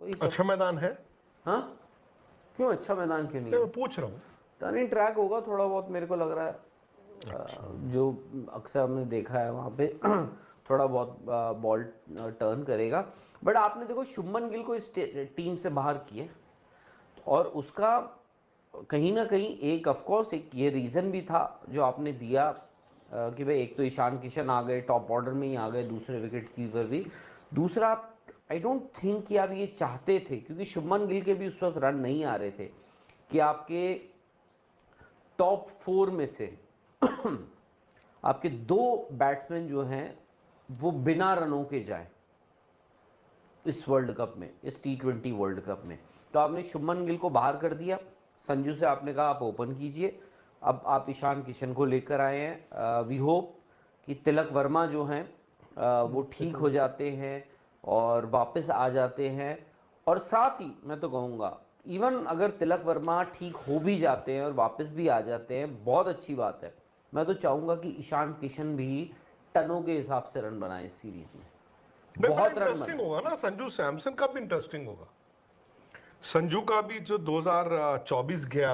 वही सब। अच्छा मैदान है? हाँ, क्यों अच्छा मैदान क्यों नहीं नहीं, है? मैं पूछ रहा हूँ। टर्निंग ट्रैक होगा थोड़ा बहुत, मेरे को लग रहा है। अच्छा। जो अक्सर हमने देखा है वहाँ पे थोड़ा बहुत बॉल टर्न करेगा। बट आपने देखो शुभमन गिल को इस टीम से बाहर किए, और उसका कहीं ना कहीं एक ऑफकोर्स एक ये रीज़न भी था जो आपने दिया, कि भाई एक तो ईशान किशन आ गए, टॉप ऑर्डर में ही आ गए, दूसरे विकेट कीपर भी। दूसरा, आई डोंट थिंक कि आप ये चाहते थे, क्योंकि शुभमन गिल के भी उस वक्त रन नहीं आ रहे थे कि आपके टॉप 4 में से आपके 2 बैट्समैन जो हैं वो बिना रनों के जाए इस वर्ल्ड कप में, इस T20 वर्ल्ड कप में। तो आपने शुभमन गिल को बाहर कर दिया, संजू से आपने कहा आप ओपन कीजिए। अब आप ईशान किशन को लेकर आए हैं। वी होप कि तिलक वर्मा जो हैं वो ठीक हो जाते हैं और वापस आ जाते हैं। और साथ ही मैं तो कहूँगा, इवन अगर तिलक वर्मा ठीक हो भी जाते हैं और वापस भी आ जाते हैं, बहुत अच्छी बात है। मैं तो चाहूँगा कि ईशान किशन भी टनों के हिसाब से रन बनाए इस सीरीज में, नहीं, बड़ा बहुत रन इंटरेस्टिंग बनाए। होगा ना, संजू सैमसन का भी इंटरेस्टिंग होगा। संजू का भी जो 2024 गया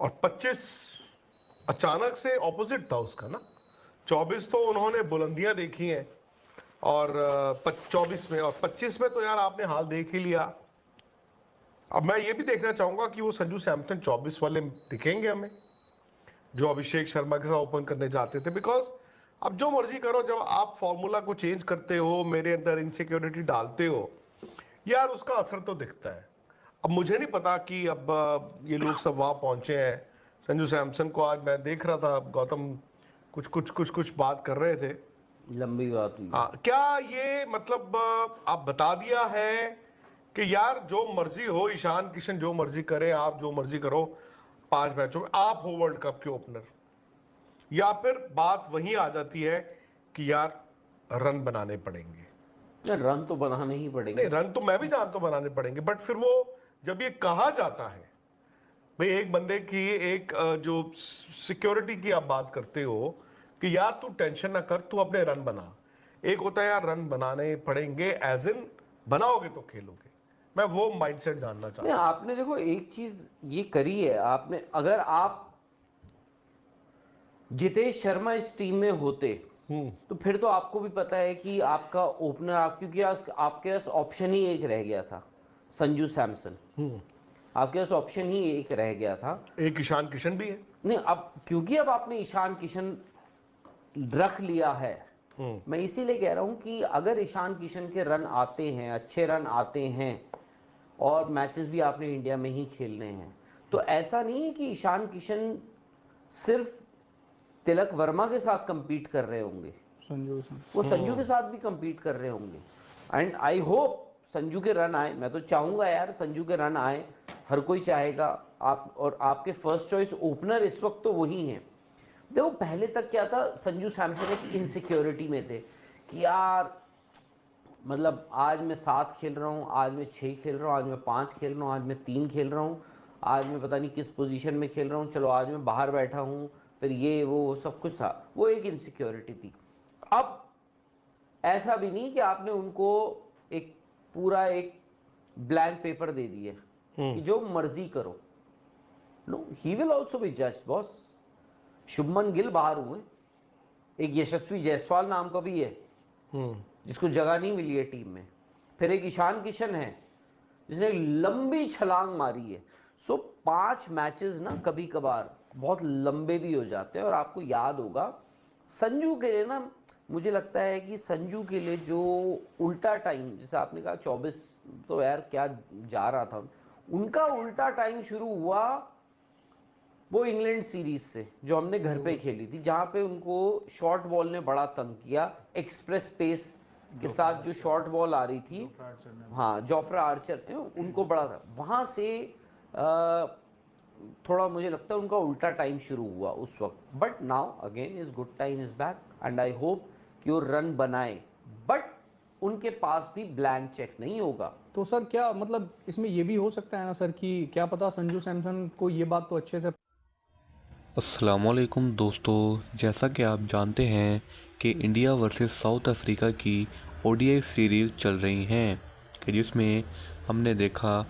और 25 अचानक से ऑपोजिट था उसका ना। 24 तो उन्होंने बुलंदियां देखी हैं, और 24 में और 25 में तो यार आपने हाल देख ही लिया। अब मैं ये भी देखना चाहूंगा कि वो संजू सैमसन 24 वाले दिखेंगे हमें, जो अभिषेक शर्मा के साथ ओपन करने जाते थे। बिकॉज अब जो मर्जी करो, जब आप फॉर्मूला को चेंज करते हो, मेरे अंदर इनसिक्योरिटी डालते हो यार, उसका असर तो दिखता है। अब मुझे नहीं पता कि अब ये लोग सब वहां पहुंचे हैं। संजू सैमसन को आज मैं देख रहा था, गौतम कुछ बात कर रहे थे। लंबी बात हुई है। हाँ, क्या ये मतलब आप बता दिया है कि यार जो मर्जी हो, ईशान किशन जो मर्जी करे, आप जो मर्जी करो, 5 मैचों में आप हो वर्ल्ड कप के ओपनर? या फिर बात वहीं आ जाती है कि यार रन बनाने पड़ेंगे? रन तो बनाने ही नहीं, पड़ेंगे। रन तो मैं भी जानता हूं बनाने पड़ेंगे, बट फिर वो जब ये कहा जाता है भाई, एक बंदे की एक जो सिक्योरिटी की आप बात करते हो कि यार तू टेंशन ना कर, तू अपने रन बना। एक होता है यार रन बनाने पड़ेंगे, एज इन बनाओगे तो खेलोगे। मैं वो माइंडसेट जानना नहीं, चाहता आपने देखो एक चीज ये करी है आपने, अगर आप जितेश शर्मा इस टीम में होते हूं। तो फिर तो आपको भी पता है कि आपका ओपनर, आप क्योंकि आपके पास ऑप्शन ही एक रह गया था, संजू सैमसन। आपके पास ऑप्शन ही एक रह गया था। एक ईशान किशन भी है। नहीं, अब क्योंकि अब आपने ईशान किशन रख लिया है, मैं इसीलिए कह रहा हूं कि अगर ईशान किशन के रन आते हैं, अच्छे रन आते हैं, और मैचेस भी आपने इंडिया में ही खेलने हैं, तो ऐसा नहीं है कि ईशान किशन सिर्फ तिलक वर्मा के साथ compete कर रहे होंगे, वो संजू के साथ भी compete कर रहे होंगे। एंड आई होप संजू के रन आए, मैं तो चाहूंगा यार संजू के रन आए, हर कोई चाहेगा। आप और आपके फर्स्ट चॉइस ओपनर इस वक्त तो वही हैं। देखो पहले तक क्या था, संजू सैमसन एक इनसिक्योरिटी में थे कि यार मतलब आज मैं 7 खेल रहा हूँ, आज मैं 6 खेल रहा हूँ, आज मैं 5 खेल रहा हूँ, आज मैं 3 खेल रहा हूँ, आज मैं पता नहीं किस पोजीशन में खेल रहा हूँ, चलो आज मैं बाहर बैठा हूँ, फिर ये वो सब कुछ था, वो एक इनसिक्योरिटी थी। अब ऐसा भी नहीं कि आपने उनको एक पूरा एक ब्लैंक पेपर दे दिए कि जो मर्जी करो। No, he will also be जज बॉस। शुभमन गिल बाहर हुए, एक यशस्वी जायसवाल नाम का भी है जिसको जगह नहीं मिली है टीम में, फिर एक ईशान किशन है जिसने लंबी छलांग मारी है। सो 5 मैचेस ना कभी कभार बहुत लंबे भी हो जाते हैं। और आपको याद होगा संजू के लिए ना, मुझे लगता है कि संजू के लिए जो उल्टा टाइम, जैसे आपने कहा 24 तो यार क्या जा रहा था, उनका उल्टा टाइम शुरू हुआ वो इंग्लैंड सीरीज से जो हमने घर पे खेली थी, जहां पे उनको शॉर्ट बॉल ने बड़ा तंग किया, एक्सप्रेस पेस के साथ जो शॉर्ट बॉल आ रही थी। हाँ, जोफ्रा आर्चर थे, उनको बड़ा था वहां से। थोड़ा मुझे लगता है उनका उल्टा टाइम शुरू हुआ उस वक्त। But now again is good time is back and I hope कि वो रन बनाए, बट उनके पास भी ब्लैंक चेक नहीं होगा। तो सर क्या मतलब इसमें ये भी हो सकता है ना सर कि क्या पता संजू सैमसन को ये बात तो अच्छे से। अस्सलामुअलैकुम दोस्तों, जैसा कि आप जानते हैं कि इंडिया वर्सेस साउथ अफ्रीका की ओडीआई सीरीज़ चल रही हैं। कि जिसमें हमने देखा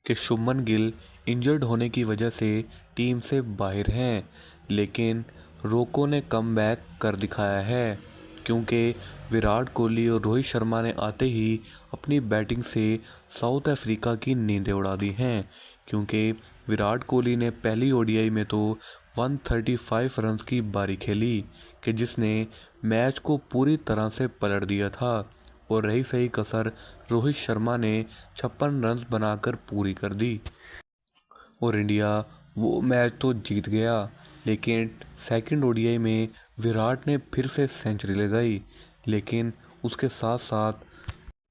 कि शुभमन गिल इंजर्ड होने की वजह से टीम से बाहर हैं, लेकिन रोको ने कमबैक कर दिखाया है क्योंकि विराट कोहली और रोहित शर्मा ने आते ही अपनी बैटिंग से साउथ अफ्रीका की नींदें उड़ा दी हैं। क्योंकि विराट कोहली ने पहली ओडीआई में तो 135 रन्स की बारी खेली कि जिसने मैच को पूरी तरह से पलट दिया था, और रही सही कसर रोहित शर्मा ने 56 रन्स बनाकर पूरी कर दी और इंडिया वो मैच तो जीत गया। लेकिन सेकंड ओडीआई में विराट ने फिर से सेंचुरी लगाई, लेकिन उसके साथ साथ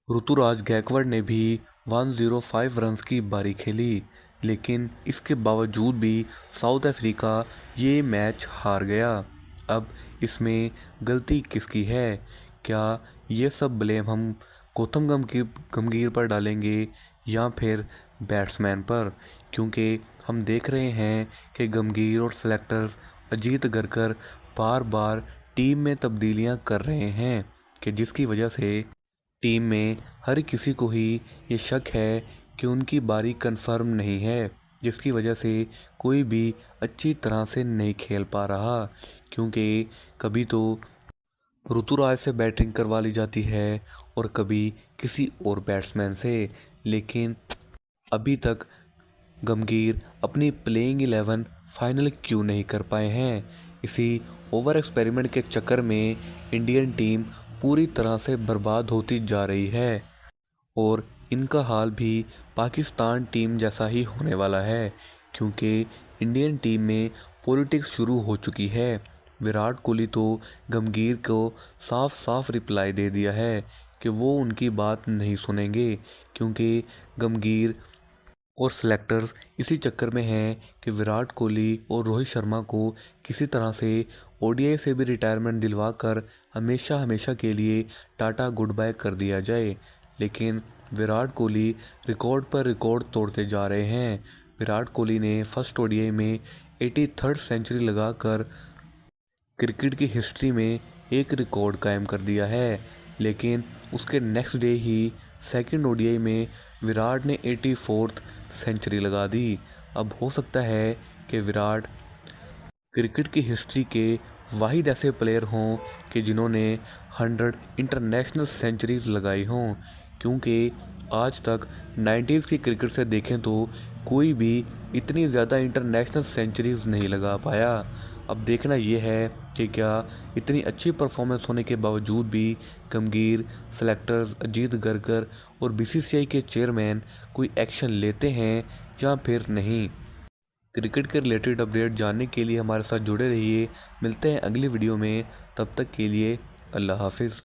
ऋतुराज गायकवाड़ ने भी 105 रन्स की बारी खेली, लेकिन इसके बावजूद भी साउथ अफ्रीका ये मैच हार गया। अब इसमें गलती किसकी है? क्या ये सब ब्लेम हम गौतम गंभीर पर डालेंगे या फिर बैट्समैन पर? क्योंकि हम देख रहे हैं कि गंभीर और सेलेक्टर्स अजीत अगरकर बार बार टीम में तब्दीलियां कर रहे हैं कि जिसकी वजह से टीम में हर किसी को ही ये शक है कि उनकी बारी कंफर्म नहीं है, जिसकी वजह से कोई भी अच्छी तरह से नहीं खेल पा रहा। क्योंकि कभी तो ऋतुराज से बैटिंग करवा ली जाती है और कभी किसी और बैट्समैन से, लेकिन अभी तक गंभीर अपनी प्लेइंग 11 फाइनल क्यों नहीं कर पाए हैं? इसी ओवर एक्सपेरिमेंट के चक्कर में इंडियन टीम पूरी तरह से बर्बाद होती जा रही है और इनका हाल भी पाकिस्तान टीम जैसा ही होने वाला है। क्योंकि इंडियन टीम में पॉलिटिक्स शुरू हो चुकी है। विराट कोहली तो गंभीर को साफ साफ रिप्लाई दे दिया है कि वो उनकी बात नहीं सुनेंगे, क्योंकि गंभीर और सेलेक्टर्स इसी चक्कर में हैं कि विराट कोहली और रोहित शर्मा को किसी तरह से ओडीआई से भी रिटायरमेंट दिलवा कर हमेशा हमेशा के लिए टाटा गुड बाय कर दिया जाए। लेकिन विराट कोहली रिकॉर्ड पर रिकॉर्ड तोड़ते जा रहे हैं। विराट कोहली ने फर्स्ट ओडीआई में 83rd सेंचुरी लगाकर क्रिकेट की हिस्ट्री में एक रिकॉर्ड कायम कर दिया है, लेकिन उसके नेक्स्ट डे ही सेकंड ओडीआई में विराट ने 84th सेंचुरी लगा दी। अब हो सकता है कि विराट क्रिकेट की हिस्ट्री के वाहिद ऐसे प्लेयर हों कि जिन्होंने 100 इंटरनेशनल सेंचुरीज लगाई हों, क्योंकि आज तक 90s की क्रिकेट से देखें तो कोई भी इतनी ज़्यादा इंटरनेशनल सेंचुरीज नहीं लगा पाया। अब देखना यह है कि क्या इतनी अच्छी परफॉर्मेंस होने के बावजूद भी गंभीर, सेलेक्टर्स अजीत अगरकर और बीसीसीआई के चेयरमैन कोई एक्शन लेते हैं या फिर नहीं। क्रिकेट के रिलेटेड अपडेट जानने के लिए हमारे साथ जुड़े रहिए। मिलते हैं अगली वीडियो में, तब तक के लिए अल्लाह हाफिज़।